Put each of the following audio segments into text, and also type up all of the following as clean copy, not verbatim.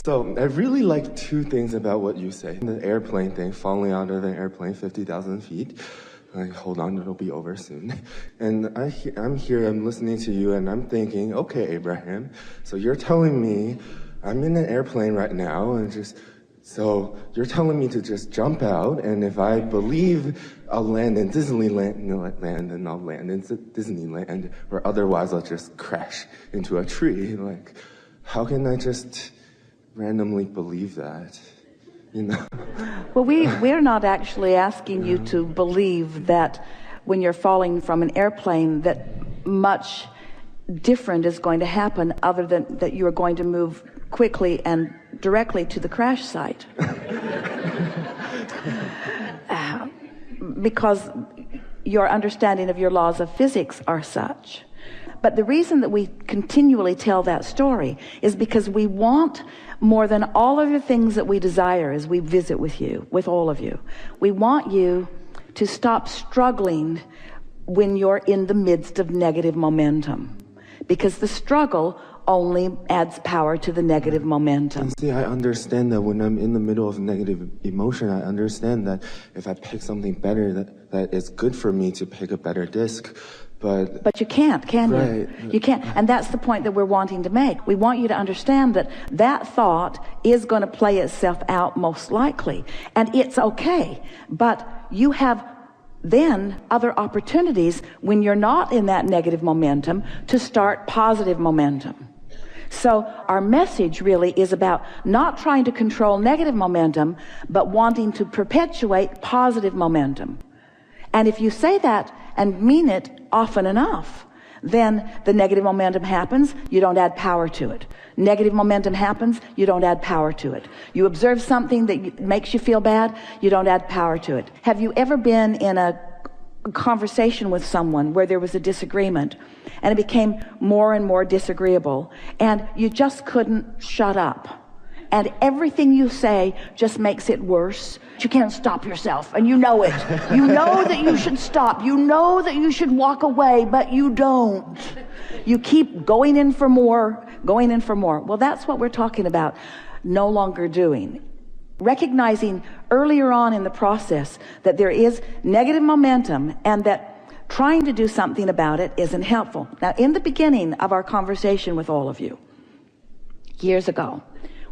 So I really like two things about what you say. The airplane thing, falling out of an airplane 50,000 feet. Like, hold on, it'll be over soon. And I'm here, I'm listening to you, and I'm thinking, okay, Abraham, so you're telling me I'm in an airplane right now, and so you're telling me to just jump out, and if I believe I'll land in Disneyland, then I'll land in Disneyland, or otherwise I'll just crash into a tree. Like, how can I just randomly believe that? You know? Well, we're not actually asking you to believe that when you're falling from an airplane that much different is going to happen other than that you are going to move quickly and directly to the crash site. Because your understanding of your laws of physics are such. But the reason that we continually tell that story is because we want more than all of the things that we desire as we visit with you, with all of you. We want you to stop struggling when you're in the midst of negative momentum, because the struggle only adds power to the negative momentum. See, I understand that when I'm in the middle of negative emotion, I understand that if I pick something better, that it's good for me to pick a better disc. But you can't, can right. you? You can't. And that's the point that we're wanting to make. We want you to understand that that thought is going to play itself out most likely. And it's okay. But you have then other opportunities when you're not in that negative momentum to start positive momentum. So our message really is about not trying to control negative momentum, but wanting to perpetuate positive momentum. And if you say that and mean it often enough, then the negative momentum happens, you don't add power to it. Negative momentum happens, you don't add power to it. You observe something that makes you feel bad, you don't add power to it. Have you ever been in a conversation with someone where there was a disagreement and it became more and more disagreeable and you just couldn't shut up? And everything you say just makes it worse. You can't stop yourself, and you know it. You know that you should stop. You know that you should walk away, but you don't. You keep going in for more, going in for more. Well, that's what we're talking about no longer doing. Recognizing earlier on in the process that there is negative momentum and that trying to do something about it isn't helpful. Now, in the beginning of our conversation with all of you, years ago,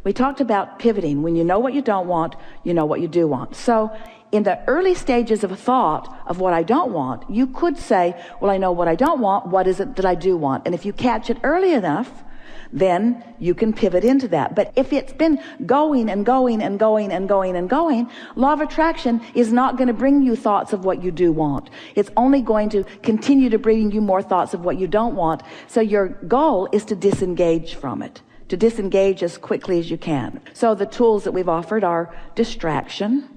we talked about pivoting. When you know what you don't want, you know what you do want. So in the early stages of a thought of what I don't want, you could say, well, I know what I don't want. What is it that I do want? And if you catch it early enough, then you can pivot into that. But if it's been going and going and going and going and going, law of attraction is not going to bring you thoughts of what you do want. It's only going to continue to bring you more thoughts of what you don't want. So your goal is to disengage from it, to disengage as quickly as you can. So the tools that we've offered are distraction,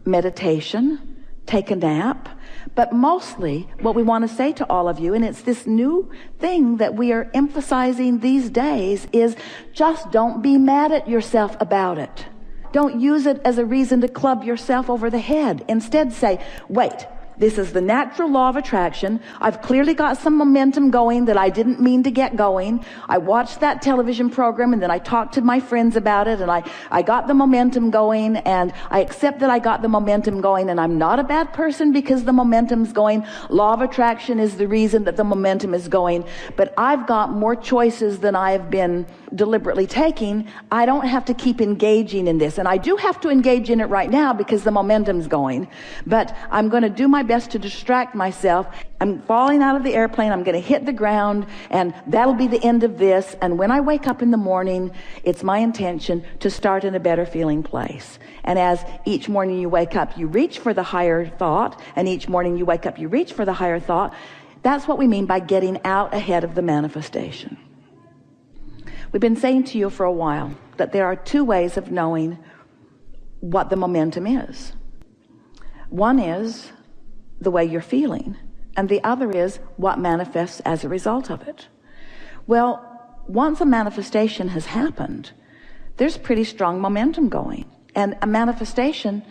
meditation, take a nap, but mostly what we want to say to all of you, and it's this new thing that we are emphasizing these days, is just don't be mad at yourself about it. Don't use it as a reason to club yourself over the head. Instead say, wait, this is the natural law of attraction. I've clearly got some momentum going that I didn't mean to get going. I watched that television program and then I talked to my friends about it and I got the momentum going, and I accept that I got the momentum going, and I'm not a bad person because the momentum's going. Law of attraction is the reason that the momentum is going, but I've got more choices than I have been deliberately taking. I don't have to keep engaging in this, and I do have to engage in it right now because the momentum's going, but I'm going to do my best to distract myself. I'm falling out of the airplane, I'm going to hit the ground, and that'll be the end of this. And when I wake up in the morning, it's my intention to start in a better feeling place. And as each morning you wake up, you reach for the higher thought, and each morning you wake up, you reach for the higher thought. That's what we mean by getting out ahead of the manifestation. We've been saying to you for a while that there are two ways of knowing what the momentum is. One is the way you're feeling, and the other is what manifests as a result of it. Well, once a manifestation has happened, there's pretty strong momentum going. And a manifestation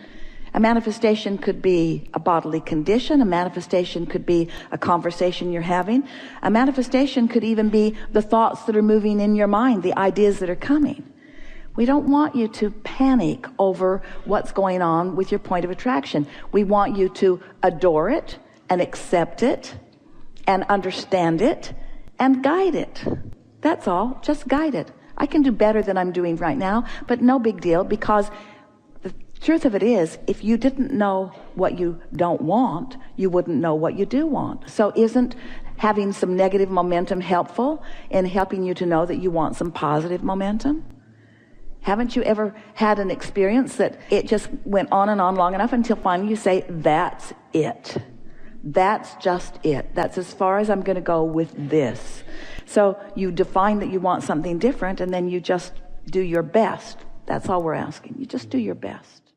could be a bodily condition, a manifestation could be a conversation you're having, a manifestation could even be the thoughts that are moving in your mind, the ideas that are coming. We don't want you to panic over what's going on with your point of attraction. We want you to adore it and accept it and understand it and guide it. That's all. Just guide it. I can do better than I'm doing right now, but no big deal, because the truth of it is, if you didn't know what you don't want, you wouldn't know what you do want. So isn't having some negative momentum helpful in helping you to know that you want some positive momentum? Haven't you ever had an experience that it just went on and on long enough until finally you say, that's it. That's just it. That's as far as I'm going to go with this. So you define that you want something different, and then you just do your best. That's all we're asking. You just do your best.